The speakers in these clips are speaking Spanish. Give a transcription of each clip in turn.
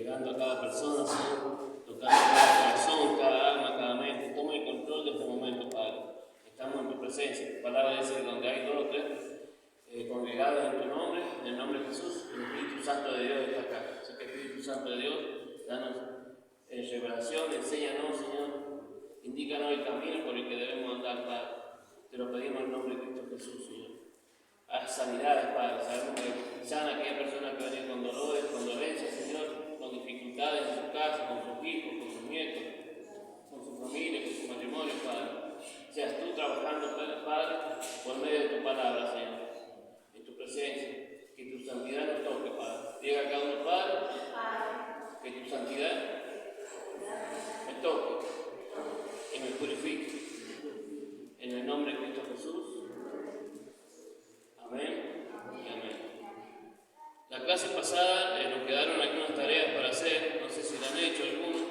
llegando a cada persona, Señor, tocando cada corazón, cada alma, cada mente. Toma el control de este momento, Padre. Estamos en tu presencia. Tu palabra dice que donde hay dos o tres congregados en tu nombre, en el nombre de Jesús, el Espíritu Santo de Dios está acá. Así que Espíritu Santo de Dios, danos revelación, enséñanos, Señor. Indícanos el camino por el que debemos andar, Padre. Te lo pedimos en el nombre de Cristo Jesús, Señor. Haz sanidades, Padre. Sabemos que sana aquella persona que viene con dolores, con dolencias, Señor, con dificultades en su casa, con sus hijos, con sus nietos, con su familia, con su matrimonio, Padre. Seas tú trabajando, Padre, por medio de tu palabra, Señor, en tu presencia. Que tu santidad nos toque, Padre. Llega a cada uno, Padre, que tu santidad me toque y me purifique. En el nombre de Cristo Jesús. Amén y amén. La clase pasada nos quedaron algunas tareas para hacer, no sé si la han hecho algunos.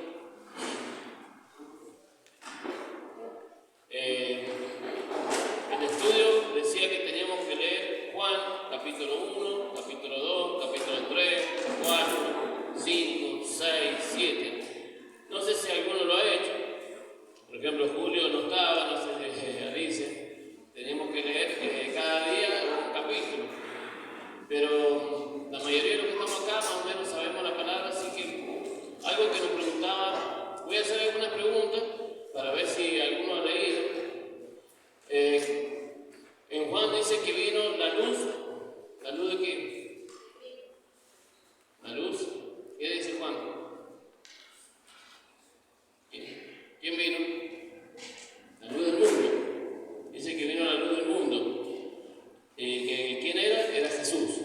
El estudio decía que teníamos que leer Juan, capítulo 1, capítulo 2, capítulo 3, 4, 5, 6, 7. No sé si alguno lo ha hecho. Por ejemplo, Julio no estaba, no sé si Alicia. Tenemos que leer cada día un capítulo. Pero la mayoría de los que estamos acá más o menos sabemos la palabra, así que algo que nos preguntaba, voy a hacer algunas preguntas para ver si alguno ha leído. En Juan dice que vino la luz. ¿La luz de qué? La luz. ¿Qué dice Juan? ¿Quién vino? La luz del mundo. Dice que vino la luz del mundo. ¿Quién era? Era Jesús.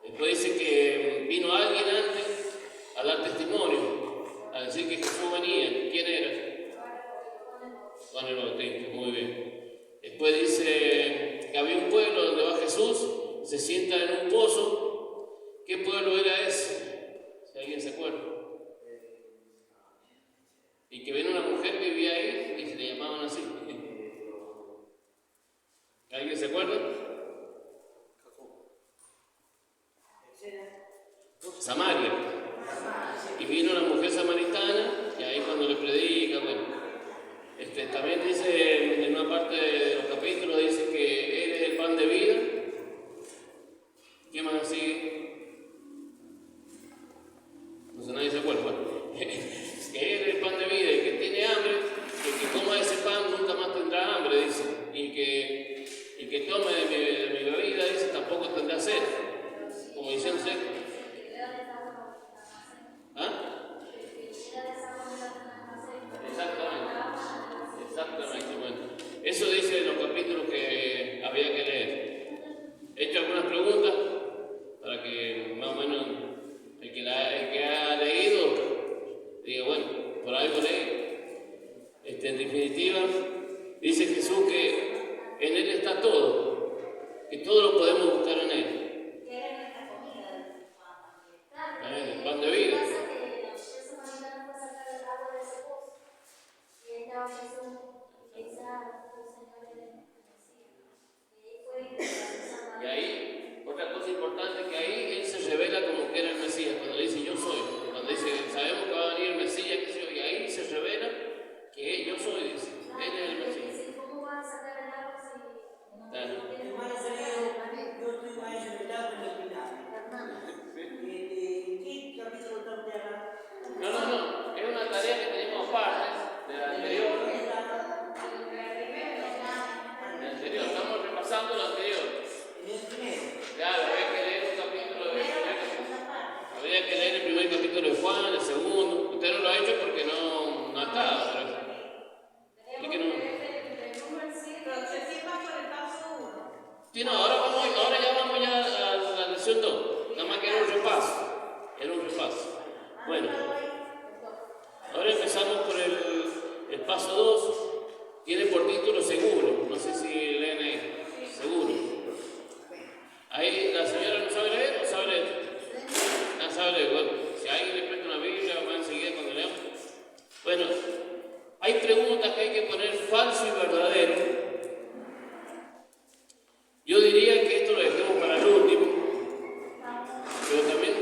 Después dice que vino alguien antes a dar testimonio, a decir que Jesús venía. ¿Quién era? Juan el Bautista, muy bien. Después dice que había un pueblo donde va Jesús, se sienta en un pozo. ¿Qué pueblo era ese? Si alguien se acuerda. Y que viene una mujer que vivía ahí y se le llamaban así. ¿Alguien se acuerda? Samaria. Y vino una mujer samaritana y ahí cuando le predica, bueno. También dice en una parte de los capítulos, dice que Él es el pan de vida. ¿Qué más sigue? No sé, nadie se acuerda. Que Él es el pan de vida y que tiene hambre, que coma ese pan nunca más tendrá hambre, dice. Y que tome de mi bebida, dice, tampoco tendrá sed. Como dicen sed. ¿Ah? Exactamente, bueno. Eso dice en los capítulos que había que leer. He hecho algunas preguntas para que más o menos el que ha leído diga, bueno, por algo leí. En definitiva, dice Jesús que en Él está todo, que todo lo podemos buscar en Él. El pan de vida. Y ahí, otra cosa importante, que ahí Él se revela como que era el Mesías, cuando le dice yo soy, cuando dice sabemos que va a venir el Mesías, y ahí se revela que yo soy, dice, Él es el Mesías. ¿Cómo va a sacar el agua si Claro. Yo estoy más revelado en el final. ¿Qué capítulo estamos hablando? No, es una tarea que tenemos aparte de la anterior. Estamos repasando la anterior. Claro, habría que leer un capítulo de habría que leer el primer capítulo de Juan, el segundo. Usted no lo ha hecho porque no ha estado, pero que no. Sí, no, ahora ya vamos a la lección 2. Nada más que era un repaso. Bueno, ahora empezamos por el paso 2. Tiene por título seguro. No sé si leen ahí. Seguro. Ahí la señora no sabe leer o sabe leer. No sabe leer. Bueno, si alguien le presta una Biblia, va enseguida cuando leamos. Bueno, hay preguntas que hay que poner falso y verdadero. Yo diría que esto lo dejemos para el último, pero también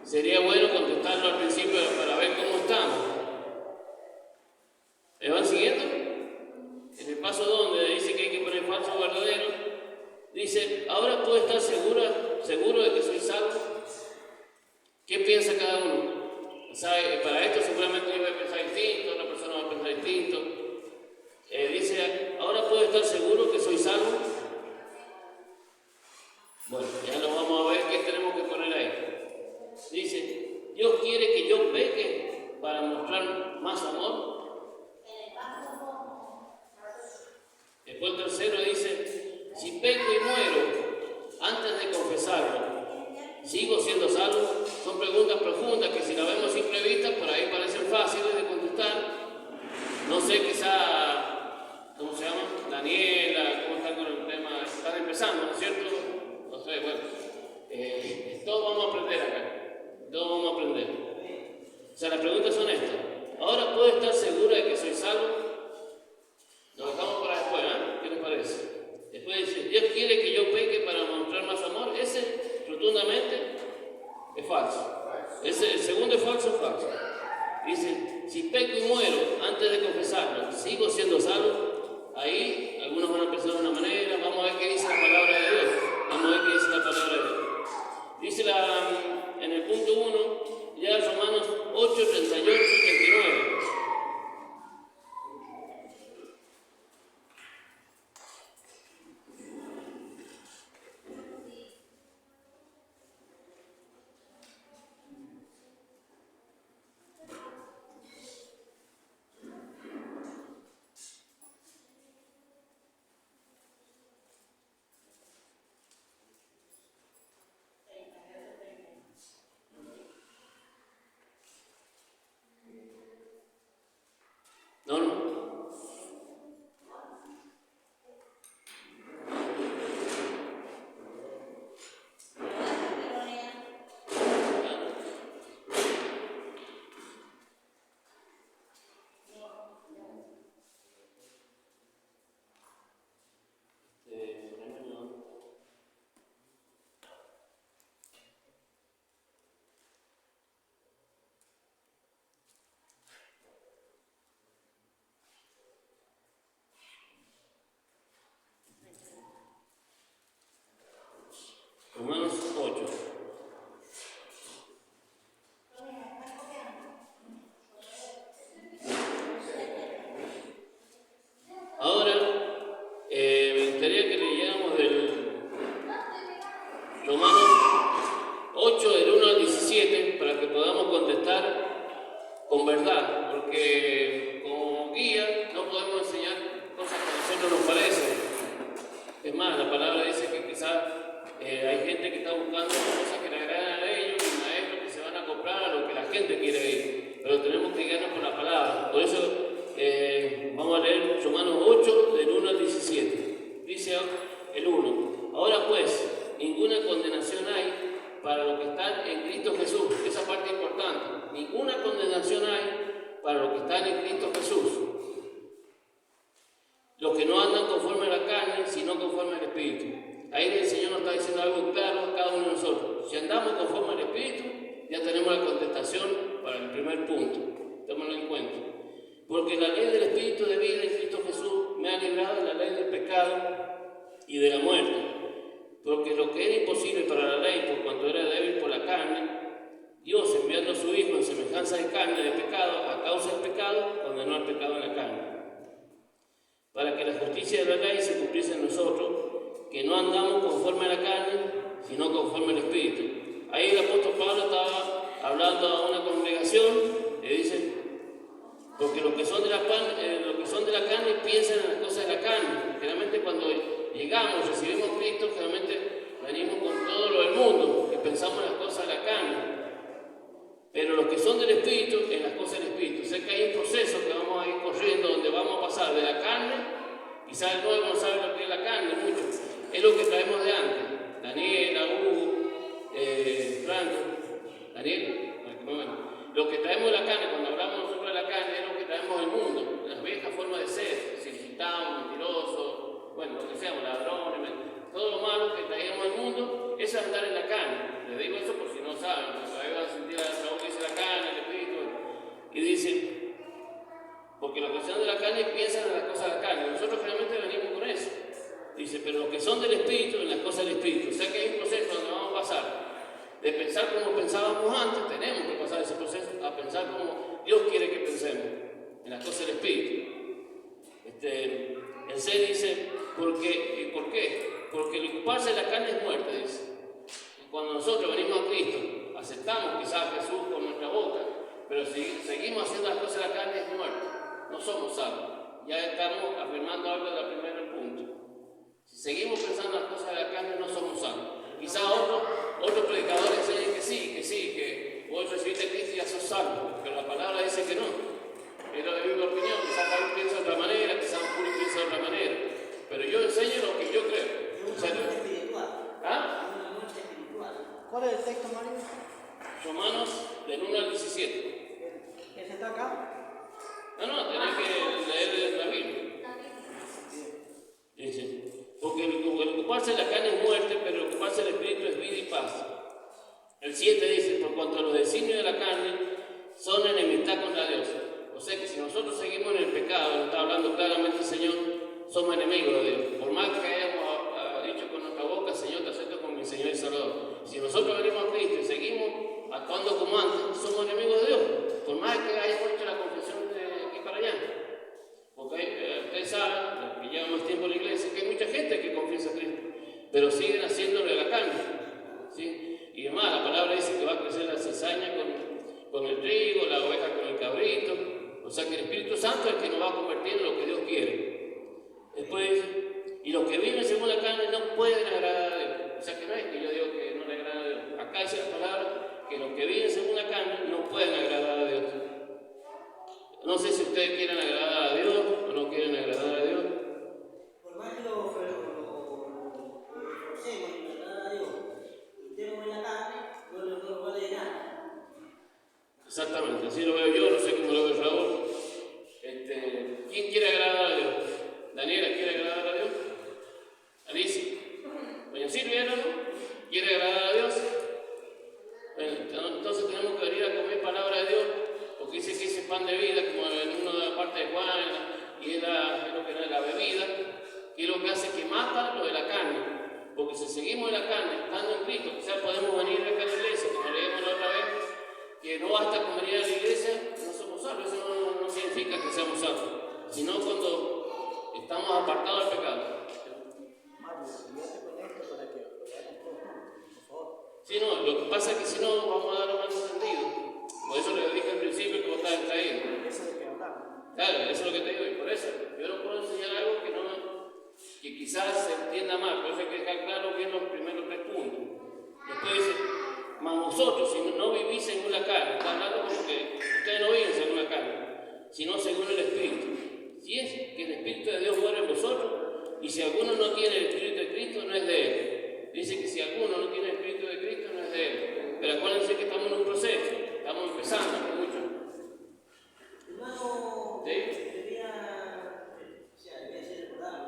sería bueno contestarlo al principio para ver cómo estamos. ¿Me van siguiendo? En el paso donde dice que hay que poner falso o verdadero, dice, ahora puedo estar seguro de que soy salvo. ¿Qué piensa cada uno? O sea, para esto seguramente yo voy a pensar distinto, otra persona va a pensar distinto. Dice, ahora puedo estar seguro que soy salvo. Bueno, ya lo vamos a ver qué tenemos que poner ahí. Dice, Dios quiere que yo peque para mostrar más amor. Después el tercero dice, si peco y muero antes de confesarlo, ¿sigo siendo salvo? Son preguntas profundas que si la vemos a simple vista, por ahí parecen fáciles de contestar. No sé, quizá, ¿cómo se llama? Daniela, ¿cómo están con el tema? Están empezando, ¿no es cierto? No sé, bueno. Todos vamos a aprender acá. Todos vamos a aprender. O sea, las preguntas son estas. ¿Ahora puedo estar segura de que soy salvo? Lo dejamos para después, ¿eh? ¿Qué les parece? Después dice, Dios quiere que yo peque para mostrar más amor. Ese, rotundamente, es falso. Ese, el segundo es falso, Dice, si peco y muero antes de confesarlo, ¿sigo siendo salvo? Ahí, algunos van a pensar de una manera. Vamos a ver qué dice la palabra de Dios. Vamos a ver qué dice la palabra de Dios. Dice en el punto 1, ya Romanos 8, 38 y 39. Romanos 8. Ahora, me gustaría que leyéramos del Romanos 8, del 1 al 17, para que podamos contestar con verdad, porque como guía no podemos enseñar cosas que a nosotros nos parecen. Es más, la palabra dice que quizás hay gente que está buscando cosas que le agradan a ellos, maestros que se van a comprar a lo que la gente quiere ir, pero tenemos que guiarnos por la palabra. Por eso vamos a leer Romanos 8, del 1 al 17. Dice el 1, ahora pues, ninguna condenación hay para los que están en Cristo Jesús. Esa parte es importante. Ninguna condenación hay para los que están en Cristo Jesús. Los que no andan conforme a la carne, sino conforme al Espíritu. Ahí el Señor nos está diciendo algo claro a cada uno de nosotros. Si andamos conforme al Espíritu, ya tenemos la contestación para el primer punto. Tómenlo en cuenta. Porque la ley del Espíritu de vida en Cristo Jesús me ha librado de la ley del pecado y de la muerte. Porque lo que era imposible para la ley, por cuanto era débil por la carne, Dios, enviando a su Hijo en semejanza de carne de pecado, a causa del pecado, condenó al pecado en la carne. Para que la justicia de la ley se cumpliese en nosotros, que no andamos conforme a la carne, sino conforme al Espíritu. Ahí el apóstol Pablo estaba hablando a una congregación y dice, porque los que son de la carne piensan en las cosas de la carne. Generalmente cuando llegamos, recibimos a Cristo, generalmente venimos con todo lo del mundo y pensamos en las cosas de la carne. Pero los que son del Espíritu, en las cosas del Espíritu. Sé que hay un proceso que vamos a ir corriendo donde vamos a pasar de la carne, quizás el nuevo no sabe lo que es la carne mucho, es lo que traemos de antes. Daniela, Hugo, Franco, Daniel, lo que traemos de la carne, cuando hablamos nosotros de la carne, es lo que traemos del mundo, las viejas formas de ser, circunstados, mentirosos, bueno, lo que seamos, ladrones, todo lo malo que traíamos del mundo, eso es andar en la carne. Les digo eso por si no saben, porque ahí van a carne piensan en las cosas de la carne. Nosotros realmente venimos con eso. Dice, pero los que son del Espíritu, en las cosas del Espíritu. O sea que hay un proceso donde vamos a pasar de pensar como pensábamos antes, tenemos que pasar ese proceso a pensar como Dios quiere que pensemos, en las cosas del Espíritu. El C dice, ¿por qué? Porque el ocuparse de la carne es muerte, dice. Y cuando nosotros venimos a Cristo, aceptamos quizás a Jesús con nuestra boca, pero si seguimos haciendo las cosas de la carne es muerte, no somos salvos. Ya estamos afirmando algo del primer punto. Si seguimos pensando en las cosas de la carne, no somos salvos. Quizás otros predicadores enseñan que vos recibiste a Cristo y ya sos salvo, pero la palabra dice que no. Es la bíblica opinión, quizás Carlos piensa de otra manera, quizás Julio piensa de otra manera, pero yo enseño lo que yo creo. Es una muerte espiritual. ¿Ah? Es una muerte espiritual. ¿Cuál es el texto, Mario? Romanos del 1 al 17. ¿Ese está acá? No, tenés que leer la Biblia. Dice, porque el ocuparse de la carne es muerte, pero el ocuparse del Espíritu es vida y paz. El 7 dice, por cuanto los designios de la carne son enemistad contra Dios. O sea que si nosotros seguimos en el pecado, nos está hablando claramente el Señor, somos enemigos de Dios. Por más que hayamos dicho con nuestra boca, Señor, te acepto como mi Señor y Salvador. Si nosotros venimos a Cristo y seguimos actuando como antes, somos enemigos de Dios. Por más que hayamos hecho la confesión de aquí para allá. Porque ustedes saben, los que llevan más tiempo en la iglesia, que hay mucha gente que confiesa a Cristo, pero siguen haciéndolo de la carne. ¿Sí? Y además, la palabra dice que va a crecer la cizaña con el trigo, la oveja con el cabrito. O sea que el Espíritu Santo es el que nos va a convertir en lo que Dios quiere. Después dice, y los que viven según la carne no pueden agradar a Dios. O sea que no es que yo digo que no le agrada a Dios. Acá dice la palabra que los que viven según la carne no pueden agradar a Dios. No sé si ustedes quieren agradar a Dios o no quieren agradar a Dios. Por más que lo esforcemos y nos agradar a Dios, y estemos en la carne, no nos vale de nada. Exactamente, así lo veo yo, no sé cómo lo ve Raúl. ¿Quién quiere agradar a Dios? ¿Daniela quiere agradar a Dios? ¿Alicia? ¿Doña Silvia no? ¿Quiere agradar a Dios? Bueno, entonces tenemos que venir a comer palabra de Dios, porque dice que ese pan de vida, como en una de la parte de Juan, y era lo que era la bebida, que es lo que hace que mata lo de la carne. Porque si seguimos en la carne, estando en Cristo, quizás podemos venir acá a la iglesia, como leímos la otra vez, que no basta con venir a la iglesia, no somos salvos. Eso no significa que seamos salvos, sino cuando estamos apartados del pecado. Mario, yo te conecto para que lo veamos todos juntos, por favor. Sí, no, lo que pasa es que si no vamos a dar un mal entendido. Por eso le dije al principio que vos estabas distraído. Eso es lo que hablamos. Claro, eso es lo que te digo, y por eso yo no puedo enseñar algo que quizás se entienda mal, por eso hay que dejar claro bien los primeros 3 puntos. Después dice, mas vosotros, si no vivís según la carne, está hablando como que ustedes no viven según la carne, sino según el Espíritu. Si es que el Espíritu de Dios muere en vosotros, y si alguno no tiene el Espíritu de Cristo, no es de él. Dice que si alguno no tiene el Espíritu de Cristo, no es de él. Pero acuérdense que estamos en un proceso, estamos empezando mucho. Hermano, ¿Sí? debía ser recordado.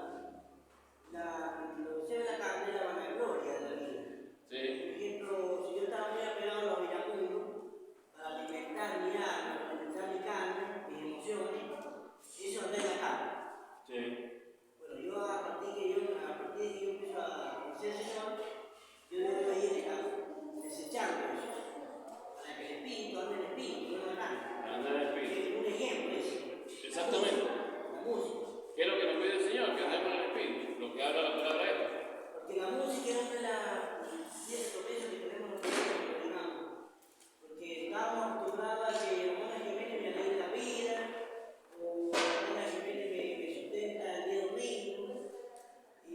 Lo que se ve en la carne es la vanagloria de la vida. Sí. Por ejemplo, si yo estaba muy apegado a los iracundos, para alimentar mi alma, para alimentar mi carne, mis emociones, eso no es la carne. Sí. Bueno, yo a partir de que yo empiezo a conocer al Señor, yo debo ir desechando eso, para que el Espíritu ande en el Espíritu, no en la carne. Andar en el Espíritu. Un ejemplo es Exactamente. la música. ¿Qué es lo que nos pide el Señor? Que andemos en el Espíritu, lo que habla la palabra esta. Porque la música no es la cierto peso que tenemos nosotros, digamos. Porque estamos acostumbrados a que la buena Jiménez me alegra la vida, o la buena Jiménez me sustenta el día domingo, y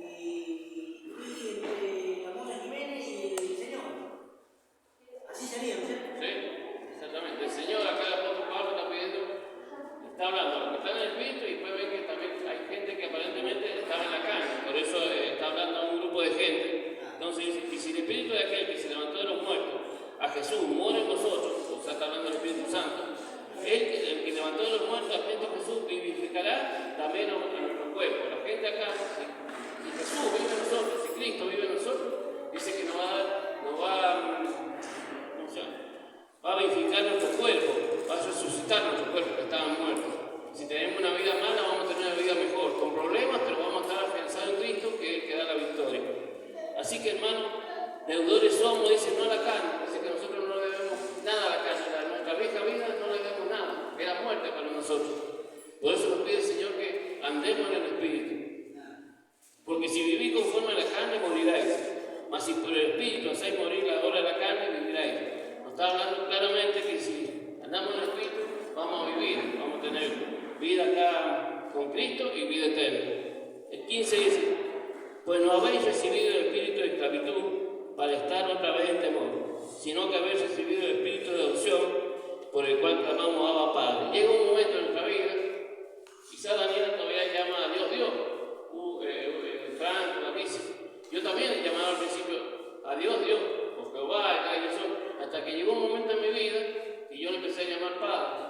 entre la buena Jiménez y el Señor. Así sería, ¿no? Sí, exactamente. El Señor, acá el apóstol Pablo está pidiendo, está hablando a los que están en el Espíritu, y después ven que también hay gente que aparentemente estaba en la carne, por eso está hablando a un grupo de gente. Entonces dice, y si el Espíritu de aquel que se levantó de los muertos, a Jesús, mora en vosotros, o sea, está hablando del Espíritu Santo, el que levantó de los muertos a Cristo Jesús vivificará también a nuestro cuerpo. La gente acá, si Jesús vive en nosotros, si Cristo vive en nosotros, dice que nos va a vivificar nuestro cuerpo, va a resucitar nuestro cuerpo que estaban muertos. Si tenemos una vida mala, vamos a tener una vida mejor, con problemas, pero vamos a estar afianzados en Cristo, que es el que da la victoria. Así que, hermano, deudores somos, dice, no a la carne, dice que nosotros no le debemos nada a la carne, a nuestra vieja vida no le debemos nada, era muerte para nosotros. Por eso nos pide el Señor que andemos en el Espíritu. Porque si vivís conforme a la carne, moriráis. Mas si por el Espíritu hacéis morir la obra de la carne, viviráis. Nos está hablando claramente que si andamos en el Espíritu, vamos a vivir, vamos a tener vida acá con Cristo y vida eterna. El 15 dice, pues no habéis recibido el espíritu de esclavitud para estar otra vez en temor, sino que habéis recibido el espíritu de adopción por el cual clamamos Abba Padre. Llega un momento en nuestra vida, quizá Daniela todavía llama a Dios Dios, Franco, Daviso. Yo también he llamado al principio a Dios Dios, o Jehová, hasta que llegó un momento en mi vida y yo le empecé a llamar Padre.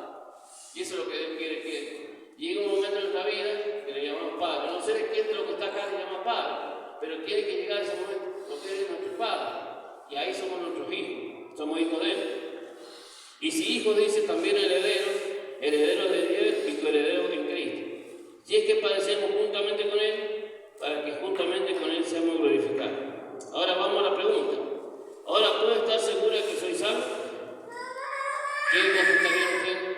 Y eso es lo que Dios quiere que llegue un momento en nuestra vida que le llamamos Padre. No sé de quién de lo que está acá le llama Padre, pero tiene que llegar ese momento, porque Él es nuestro Padre. Y ahí somos nuestros hijos, somos hijos de Él. Y si hijo dice también heredero de Dios y coheredero en Cristo. Si es que padecemos juntamente con Él, para que juntamente con Él seamos glorificados. Ahora vamos a la pregunta. Ahora, ¿puedo estar seguro de que soy salvo? ¿Quién contestaría usted?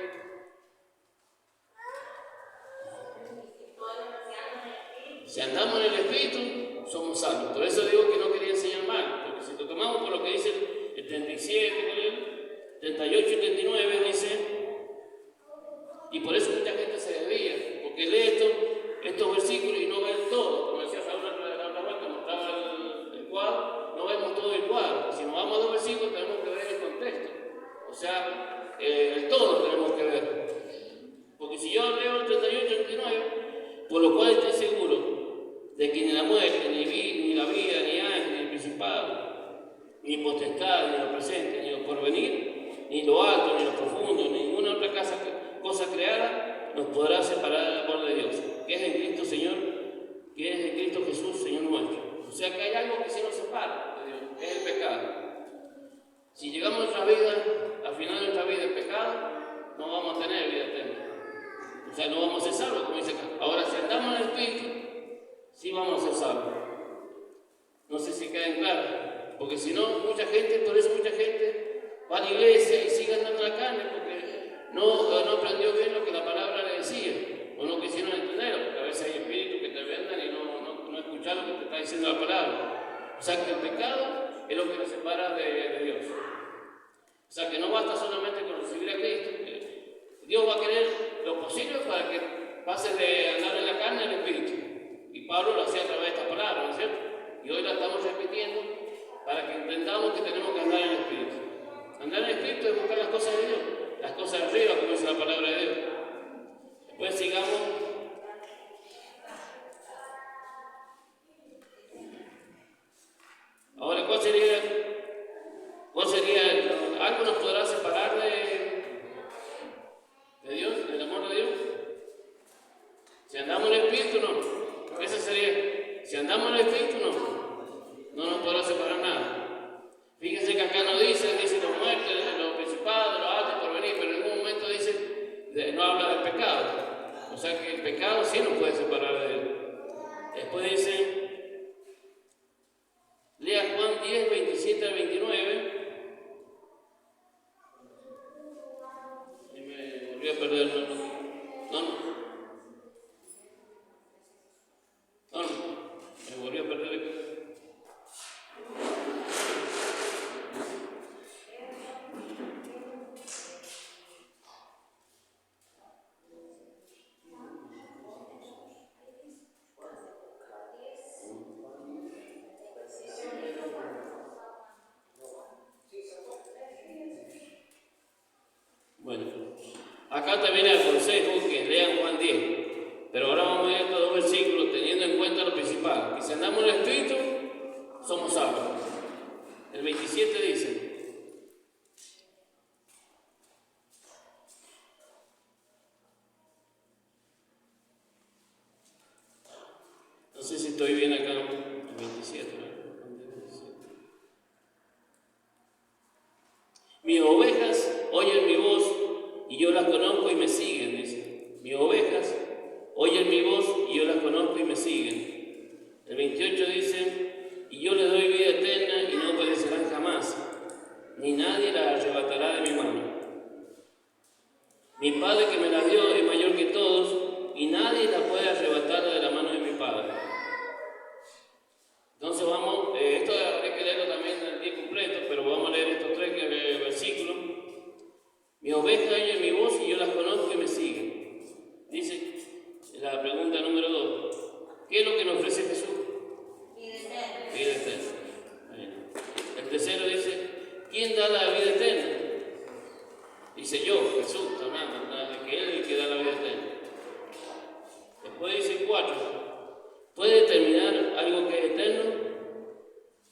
Si andamos en el Espíritu, somos salvos. Por eso digo que no quería enseñar mal, porque si lo tomamos por lo que dice el 37, 38 y 39, dice, y por eso mucha gente se desvía, porque lee estos versículos y no ve todo. Como decía Saúl la otra vez, que mostraba el cuadro, no vemos todo el cuadro. Si nos vamos a dos versículos, tenemos que ver el contexto. O sea, el todo tenemos que ver. Porque si yo leo el 38 y 39, por lo cual estoy seguro de que ni la muerte, ni la vida, ni ángel, ni el principado, ni potestad, ni lo presente, ni lo porvenir, ni lo alto, ni lo profundo, ni ninguna otra cosa creada nos podrá separar del amor de Dios, que es en Cristo Señor, que es en Cristo Jesús, Señor nuestro. O sea que hay algo que sí nos separa de Dios, es el pecado. Si llegamos a nuestra vida, al final de nuestra vida en pecado, no vamos a tener vida eterna. O sea, no vamos a ser salvos, como dice acá. Ahora, si andamos en el Espíritu, sí vamos a ser salvos. No sé si quedan claros, porque si no, por eso mucha gente va a la iglesia y sigue andando en la carne, porque no aprendió bien lo que la palabra le decía, o no quisieron entenderlo, porque a veces hay espíritus que te vendan y no escuchar lo que te está diciendo la palabra. O sea que el pecado es lo que nos separa de Dios. O sea que no basta solamente con recibir a Cristo. Dios va a querer lo posible para que pases de andar en la carne al espíritu. Y Pablo lo hacía a través de esta palabra, ¿no es cierto? Y hoy la estamos repitiendo para que entendamos que tenemos que andar en el espíritu. Andar en el espíritu es buscar las cosas de Dios, las cosas de arriba, como dice la palabra de Dios. Después sigamos. Ahora, ¿cuál sería? ¿Algo nos podrá separar de Dios, del amor de Dios? Si andamos en el Espíritu, no. Esa sería. Si andamos en el Espíritu, no nos podrá separar nada. Fíjense que acá no dice los muertos, los principados, los altos por venir, pero en ningún momento no habla del pecado. O sea que el pecado sí nos puede separar de Él. Después dice, lea Juan 10, 27 al 29. Y me volví a perder el nombre. Me volví a perder el... Bueno, acá también el consejo que lean Juan 10, pero ahora vamos a ver estos dos versículos teniendo en cuenta lo principal, que si andamos en el Espíritu, somos salvos. El 27 dice, no sé si estoy bien acá, el 27, ¿no? Mis ovejas oyen mi voz y yo las conozco y me siguen, dice. Mis ovejas oyen mi voz y yo las conozco y me siguen. El 28 dice, y yo les doy vida eterna y no perecerán jamás, ni nadie las arrebatará de mi mano. Mi Padre que me la dio es mayor que todos y nadie la puede arrebatar de la mano de mi Padre. Entonces vamos, esto habría que leerlo también en el día completo, pero vamos a leer estos 3 versículos. Mis ovejas oyen mi voz y yo las conozco y me siguen. Dice la pregunta número 2. ¿Qué es lo que nos ofrece Jesús? Vida eterna. El tercero dice, ¿quién da la vida eterna? Dice yo, Jesús, hablando, que Él es el que da la vida eterna. Después dice 4, ¿puede determinar algo que es eterno?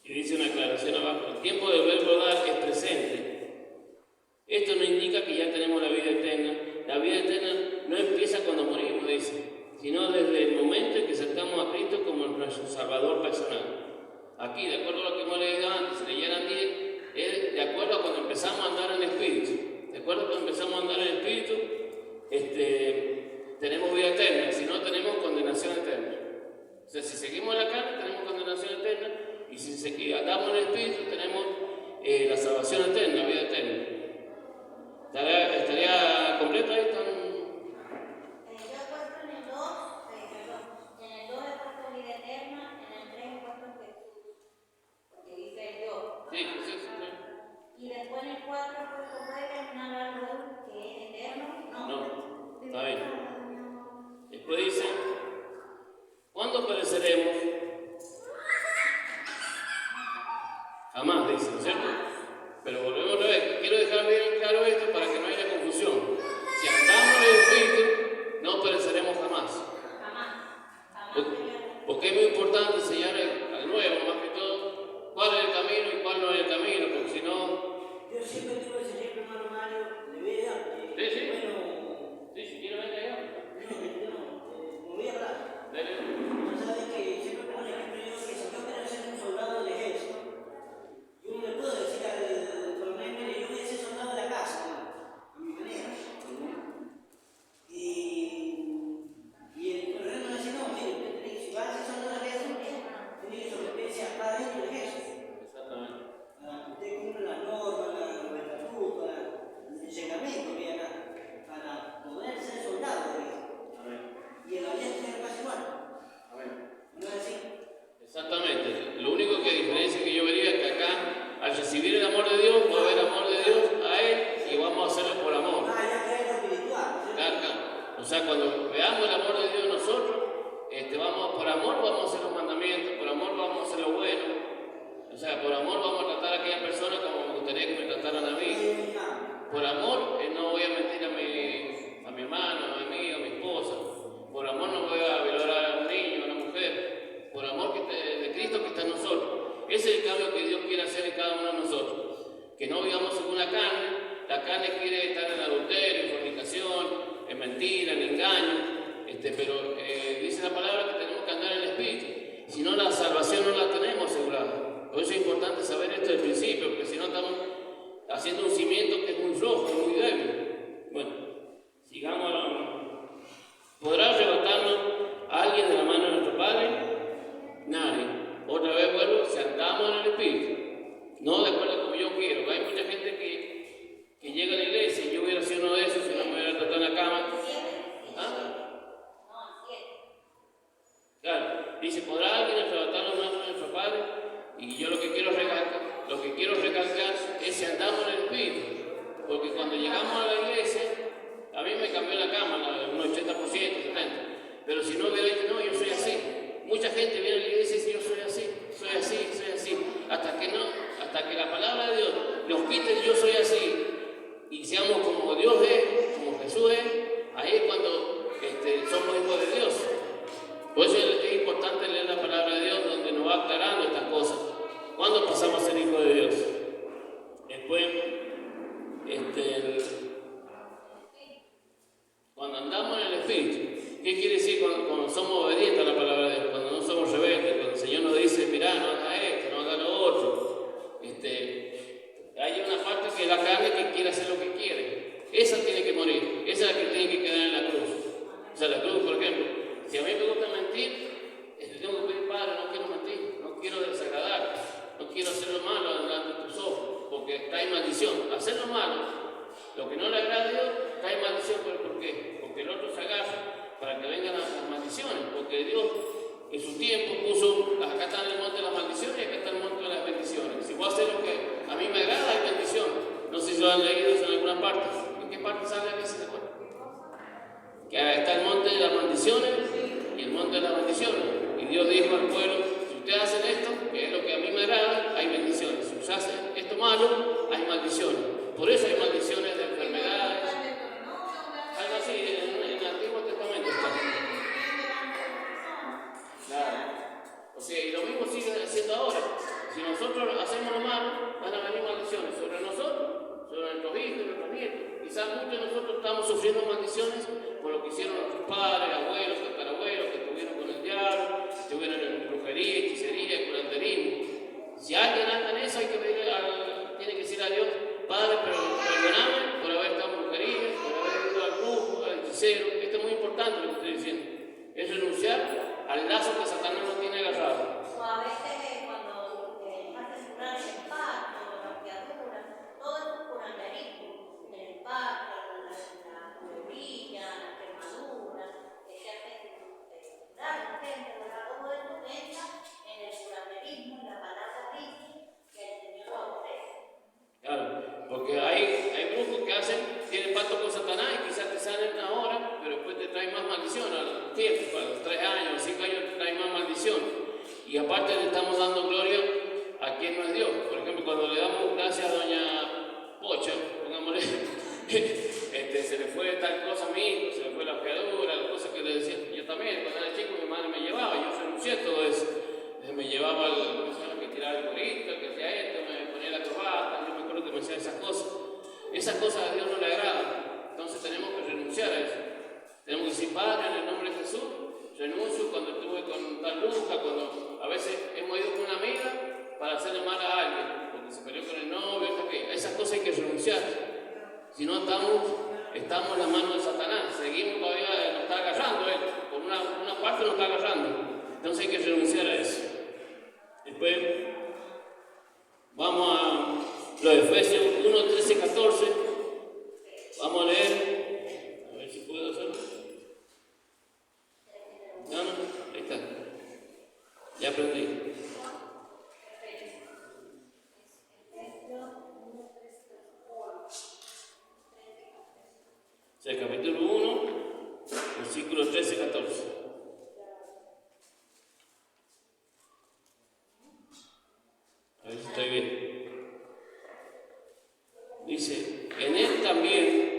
Y dice una aclaración abajo, el tiempo del verbo dar es presente. Esto no indica que ya tenemos la vida eterna. La vida eterna no empieza cuando morimos, dice, sino desde el momento en que aceptamos a Cristo como nuestro Salvador personal. Aquí, de acuerdo a lo que hemos leído antes, si leyeran 10, es de acuerdo a cuando empezamos a andar en el Espíritu. De acuerdo a cuando empezamos a andar en el Espíritu, tenemos vida eterna, si no tenemos condenación eterna. O sea, si seguimos la carne, tenemos condenación eterna, y si andamos en el Espíritu, tenemos la salvación eterna, la vida eterna. ¿Estaría completo ahí? Yo he puesto en el 2, en el 2 he puesto vida eterna, en el 3 he puesto Jesús, porque dice yo. Sí, sí, sí. Y después en el 4 he puesto, ¿puede terminar algo que es eterno? No, está bien. Después dice, ¿cuándo pereceremos? Jamás, dice, ¿no es cierto? Pero volvemos otra vez, quiero dejar bien claro esto para que no haya confusión. Si andamos en el Espíritu, no pereceremos jamás. Porque es muy importante enseñar al nuevo, más que todo, cuál es el camino y cuál no es el camino, porque si no... Yo siempre tuve ese ejemplo, hermano Mario, de vida. Sí. Bueno, Sí, si quiero venir allá. no voy a hablar. Dale. No sabes que siempre pongo el ejemplo yo que si yo quiero ser un soldado del ejército, yo no le puedo decir al coronel, mire, yo voy a ser soldado de la casa, ¿no? A mi manera. Y el coronel me dice, no, mire, usted tiene que, si va a ser soldado del ejército, tiene que someterse acá dentro del ejército. Exactamente. Usted cumple las normas, los estatutos, el reglamento que hay acá, para poder ser soldado de ejército. Amén. Y en la vida tiene que pasar igual. Amén. ¿No es así? Exactamente. Lo único que diferencia que yo vería es que acá, al recibir el amor de Dios, va a haber amor de Dios a Él y vamos a hacerlo por amor. Ya que es lo espiritual. ¿Sí? Claro. O sea, cuando veamos el amor de Dios nosotros, por amor vamos a hacer los mandamientos, por amor vamos a hacer lo bueno. O sea, por amor vamos a tratar a aquella persona como me gustaría que me trataran a mí. Por amor no voy a mentir a mi hermano, a mi amigo, a mi esposa. Por amor no voy a violar a un niño, a una mujer. Por amor de Cristo que está en nosotros. Ese es el cambio que Dios quiere hacer en cada uno de nosotros. Que no vivamos según la carne. La carne quiere estar en adulterio, en fornicación, en mentira, en engaño. Pero dice la palabra que tenemos que andar en el Espíritu. Si no, la salvación no la tenemos asegurada. Por eso es importante saber esto del principio, porque si no estamos haciendo un cimiento que es muy flojo, muy débil. Bueno, sigamos. ¿Podrá arrebatarnos a alguien de la mano de nuestro Padre? Nadie. Otra vez vuelvo, si andamos en el Espíritu, no de acuerdo como yo quiero. Hay mucha gente que llega a la iglesia y yo hubiera sido uno de esos, si no me hubiera tratado en la cama. ¿Ah? Claro, dice, ¿podrá alguien arrebatarnos más de nuestro Padre? Y yo lo que quiero recalcar es si andamos en el Espíritu. Porque cuando llegamos a la iglesia, a mí me cambió la cama, un 80%, 70%. Pero si no hubiera dicho, no, yo soy así. Mucha gente viene a la iglesia y dice, yo soy así. Hasta que la palabra de Dios nos quite el yo soy así y seamos como Dios es, como Jesús es, ahí es cuando somos hijos de Dios. Por eso es importante leer la palabra de Dios donde nos va aclarando estas cosas. ¿Cuándo pasamos a ser hijos de Dios? Después, cuando andamos en el Espíritu. ¿Qué quiere decir cuando somos obedientes a la palabra de Dios? Cuando no somos rebeldes, cuando el Señor nos dice, mirá, no haga esto, no haga lo otro. Hay una parte que es la carne que quiere hacer lo que quiere. Esa tiene que morir, esa es la que tiene que quedar en la cruz. O sea, la cruz, por ejemplo, si a mí me gusta mentir, tengo que pedir, Padre, no quiero mentir, no quiero desagradar, no quiero hacer lo malo delante de tus ojos, porque trae maldición. Hacer lo malo, lo que no le agrada a Dios, trae maldición. ¿Pero por qué? Porque el otro se agarra para que vengan las maldiciones, porque Dios en su tiempo puso, acá está el monte de las maldiciones y acá está el monte de las bendiciones. Si voy a hacer lo que a mí me agrada, hay bendición. No sé si lo han leído eso en alguna parte. ¿En qué parte sale aquí? ¿Se acuerdan? Que está el monte de las maldiciones y el monte de las bendiciones. Y Dios dijo al pueblo, si ustedes hacen esto, que es lo que a mí me agrada, hay bendiciones. Si ustedes hacen esto malo, hay maldiciones. Por eso hay maldiciones de enfermedades. Algo así, en el Antiguo Testamento está. Claro. O sea, y lo mismo sigue haciendo ahora. Si nosotros hacemos lo malo, van a venir maldiciones sobre nosotros, sobre nuestros hijos, nuestros nietos. Quizás muchos de nosotros estamos sufriendo maldiciones por lo que hicieron nuestros padres, abuelos, tatarabuelos, que estuvieron con el diablo, que estuvieron en brujería, hechicería, curanderismo. Si alguien anda en eso, hay que pedir tiene que decir a Dios, Padre, perdóname por haber estado en brujería, por haber ido al brujo, al hechicero. Esto es muy importante lo que estoy diciendo. Es renunciar al lazo que Satanás nos tiene agarrado. O a veces cuando hacen curar el parto, la piadura, todo eso es curanderismo. El parto, la orilla, la quemadura, que se hacen curar la gente, ¿verdad? Todo eso entra en el curanderismo, y la palabra dice que el Señor lo ofrece. Claro, porque hay brujos que tienen pacto con Satanás y quizás te sanen ahora, pero después te traen más maldición al tiempo, a los 3 años, 5 años te traen más maldición. Y aparte le estamos dando gloria a quien no es Dios. Por ejemplo, cuando le damos gracias a doña Pocha, pongámosle, se le fue tal cosa a mi hijo, se le fue la fiadura, las cosas que le decía. Yo también, cuando era chico, mi madre me llevaba, yo renuncié a todo eso. Me llevaba que tiraba el gorrito, que hacía esto, me ponía la corbata, yo me acuerdo que me hacía esas cosas. Esas cosas a Dios no le agradan. Entonces tenemos que renunciar a eso. Tenemos que decir, Padre, en el nombre de Jesús, renuncio cuando estuve con tal bruja, cuando a veces hemos ido con una amiga para hacerle mal a alguien, porque se peleó con el novio, esas cosas hay que renunciar. Si no estamos en las manos de Satanás, seguimos todavía, nos está agarrando él, por una parte nos está agarrando. Entonces hay que renunciar a eso. Después vamos a los Efesios 1, 13, 14. Vamos a leer, a ver si puedo hacerlo. No, ahí está. Ya aprendí. O sea, capítulo 1, versículos 13, 14. A ver si estoy bien. Dice, en él también.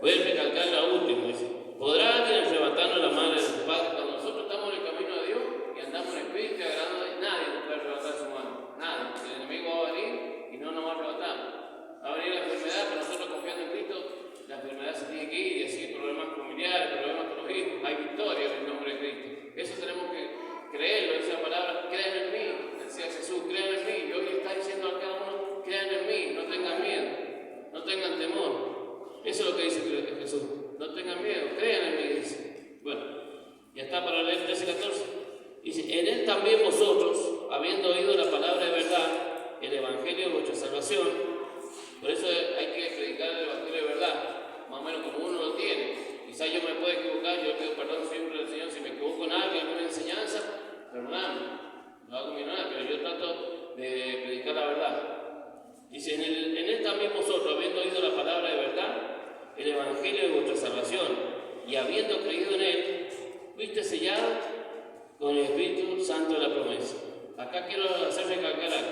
Voy a recalcar la última, dice, ¿podrá alguien arrebatarnos la mano de sus padres? Cuando nosotros estamos en el camino de Dios y andamos en espíritu y agradando a Dios, nadie nos puede arrebatar su mano, nadie. El enemigo va a venir y no nos va a arrebatar. Va a venir la enfermedad, pero nosotros confiando en Cristo, la enfermedad se tiene que ir, y así problemas familiares, problemas con los hijos, hay victoria en el nombre de Cristo. Eso tenemos que creerlo, dice la palabra, crean en mí, decía Jesús, crean en mí, y hoy está diciendo a cada uno, crean en mí, no tengan miedo, no tengan temor. Eso es lo que dice Jesús. No tengan miedo, crean en mí, dice. Bueno, ya está para leer 13 y 14. Dice, en él también vosotros, habiendo oído la palabra de verdad, el evangelio de vuestra salvación, por eso hay que predicar el evangelio de verdad, más o menos como uno lo tiene. Quizás yo me pueda equivocar, yo pido perdón siempre al Señor si me equivoco en algo, en alguna enseñanza, perdóname, no hago mi nada, pero yo trato de predicar la verdad. Dice, en él también vosotros, habiendo oído la palabra de verdad, el evangelio de vuestra salvación, y habiendo creído en él, fuiste sellado con el Espíritu Santo de la promesa. Acá quiero hacer recalcar algo.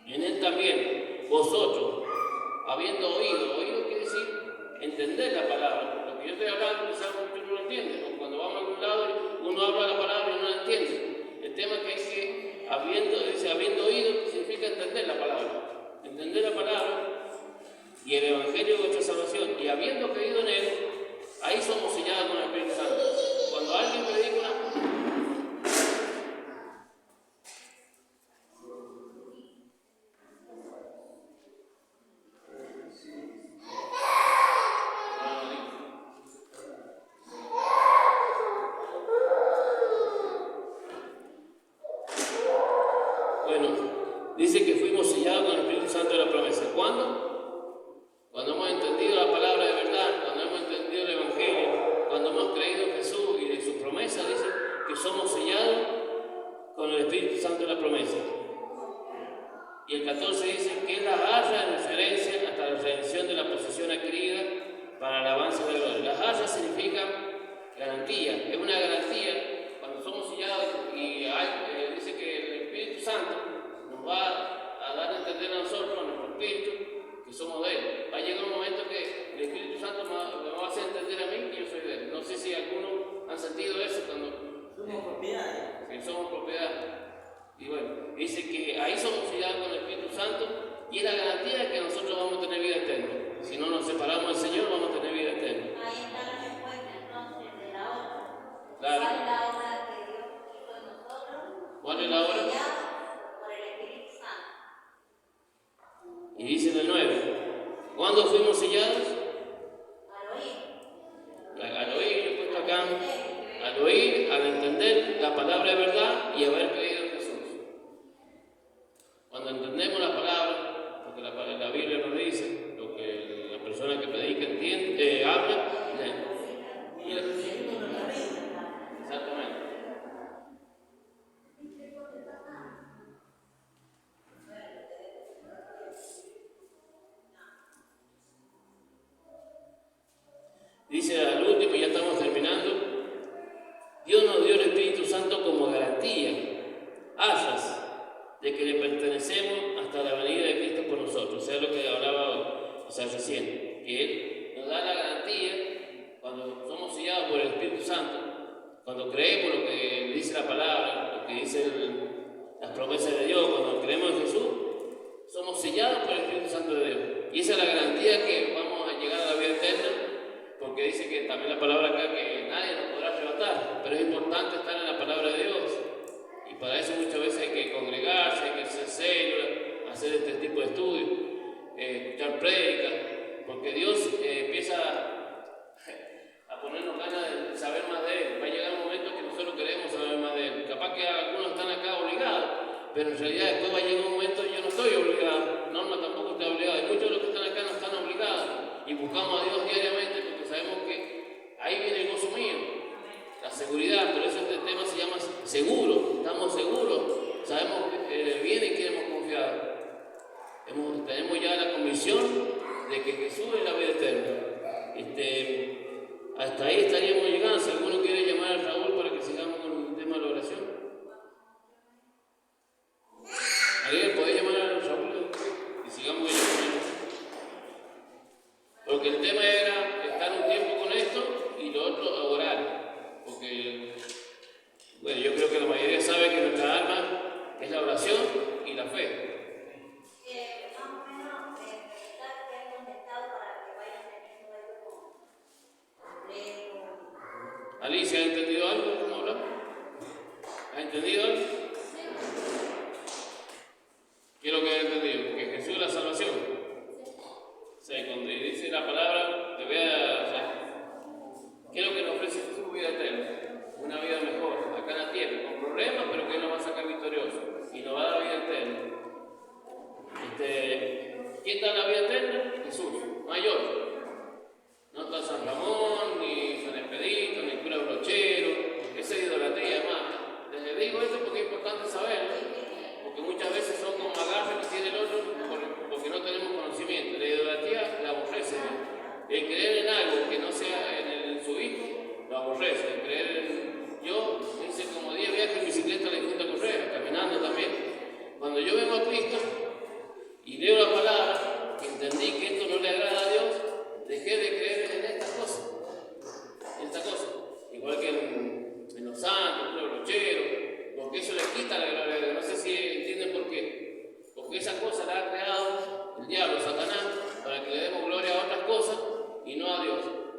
En él también, vosotros, habiendo oído quiere decir entender la palabra. Lo que yo estoy hablando, quizás muchos no lo entienden, o cuando vamos a algún lado, uno habla la palabra y no la entiende. El tema que es que, habiendo oído, significa entender la palabra. Entender la palabra y el evangelio de vuestra salvación, y habiendo creído en él, Ahí somos sellados con el Espíritu Santo. Cuando alguien predica una... Bueno, dice que fuimos sellados con el Espíritu Santo de la promesa. ¿Cuándo? Cuando hemos entendido la palabra de verdad, cuando hemos entendido el Evangelio, cuando hemos creído en Jesús y de su promesa, dice que somos sellados con el Espíritu Santo de la promesa. Y el 14 dice que es la arra de referencia hasta la redención de la posesión adquirida para la alabanza de la gloria. La arra significa garantía, es una garantía cuando somos sellados y dice que el Espíritu Santo nos va a dar a entender a nosotros, a nuestro espíritu, que somos de Él. Va a llegar un momento que el Espíritu Santo me va a hacer entender a mí que yo soy de Él. No sé si algunos han sentido eso cuando... Somos propiedades. Que somos propiedad. Y bueno, dice que ahí somos sellados con el Espíritu Santo y es la garantía de que nosotros vamos a tener vida eterna. Si no nos separamos del Señor, vamos a tener vida eterna. Ahí está la respuesta entonces de la obra. Claro. ¿Cuál es la obra que Dios hizo en nosotros? ¿Cuál es la obra? Sellados por el Espíritu Santo. Y dice en el 9, ¿cuándo fuimos sellados? Al oír. Al oír, he puesto acá, al oír, al entender la palabra de verdad y haber creído en Jesús. Cuando entendemos la palabra, porque la Biblia nos dice, lo que la persona que predica entiende, habla, Y el recibimiento de nuestra vida. exactamente. Dice al último, y ya estamos terminando, Dios nos dio el Espíritu Santo como garantía, arras, de que le pertenecemos hasta la venida de Cristo por nosotros. O sea, lo que hablaba hoy, o sea, recién, que Él nos da la garantía cuando somos sellados por el Espíritu Santo, cuando creemos lo que dice la palabra, lo que dicen las promesas de Dios, cuando creemos en Jesús, somos sellados por el Espíritu Santo de Dios. Y esa es la garantía que vamos a llegar a la vida eterna, porque dice que también la palabra acá que nadie nos podrá arrebatar, pero es importante estar en la palabra de Dios. Y para eso muchas veces hay que congregarse, hay que hacer células, hacer este tipo de estudios, escuchar prédicas, porque Dios empieza a ponernos ganas de saber más de Él. Va a llegar un momento que nosotros queremos saber más de Él. Capaz que algunos están acá obligados, pero en realidad después va a llegar un momento que yo no estoy obligado, Norma tampoco está obligada, y muchos de los que están acá no están obligados, y buscamos a Dios diariamente porque sabemos que ahí viene el gozo mío, la seguridad. Por eso este tema se llama seguro, estamos seguros, sabemos que viene y queremos confiar. Tenemos ya la convicción de que Jesús es la vida eterna. Hasta ahí estaríamos llegando. Si alguno quiere llamar a Raúl para que sigamos con el tema de la oración. ¿Alguien puede llamar a Raúl y sigamos con el... Porque el tema era estar un tiempo con esto y lo otro orar. Porque, bueno, yo creo que la mayoría sabe que nuestra arma es la oración y la fe. Más o menos, pensar que han contestado para que vayan teniendo algo completo. Alicia, ¿ha entendido algo? ¿Cómo hablamos? ¿Ha entendido algo? ¿Qué es lo que ha entendido? Que Jesús es la salvación. O sea, cuando dice la palabra, te vea, o sea, ¿qué es lo que nos ofrece Jesús? Vida eterna, una vida mejor, acá en la tierra, con problemas, pero que Él nos va a sacar victorioso y nos va a dar vida eterna. ¿Quién da la vida eterna? Jesús, no hay otro. No está San Ramón, ni San Expedito, ni cura brochero, esa es idolatría, hermano. Les digo esto porque es importante saberlo, porque muchas veces son como agarres que tiene el otro porque no tenemos conocimiento. La idolatría la aborrece. El creer en algo que no sea en su hijo, lo aborrece. El creer en... Yo hice como 10 viajes en bicicleta a la Junta Correa, caminando también. Cuando yo vengo a Cristo y leo la palabra, entendí que esto no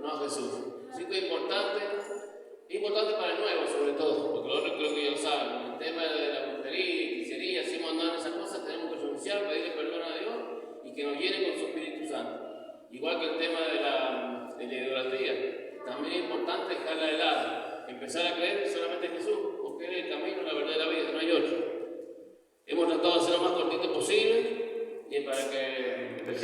no a Jesús. Así que es importante para el nuevo sobre todo, porque los otros creo que ya lo saben. El tema de la brujería, hechicería, si hemos andado en esas cosas, tenemos que renunciar, pedirle perdón a Dios y que nos llene con su Espíritu Santo. Igual que el tema de la idolatría, también es importante dejarla de lado, empezar a creer solamente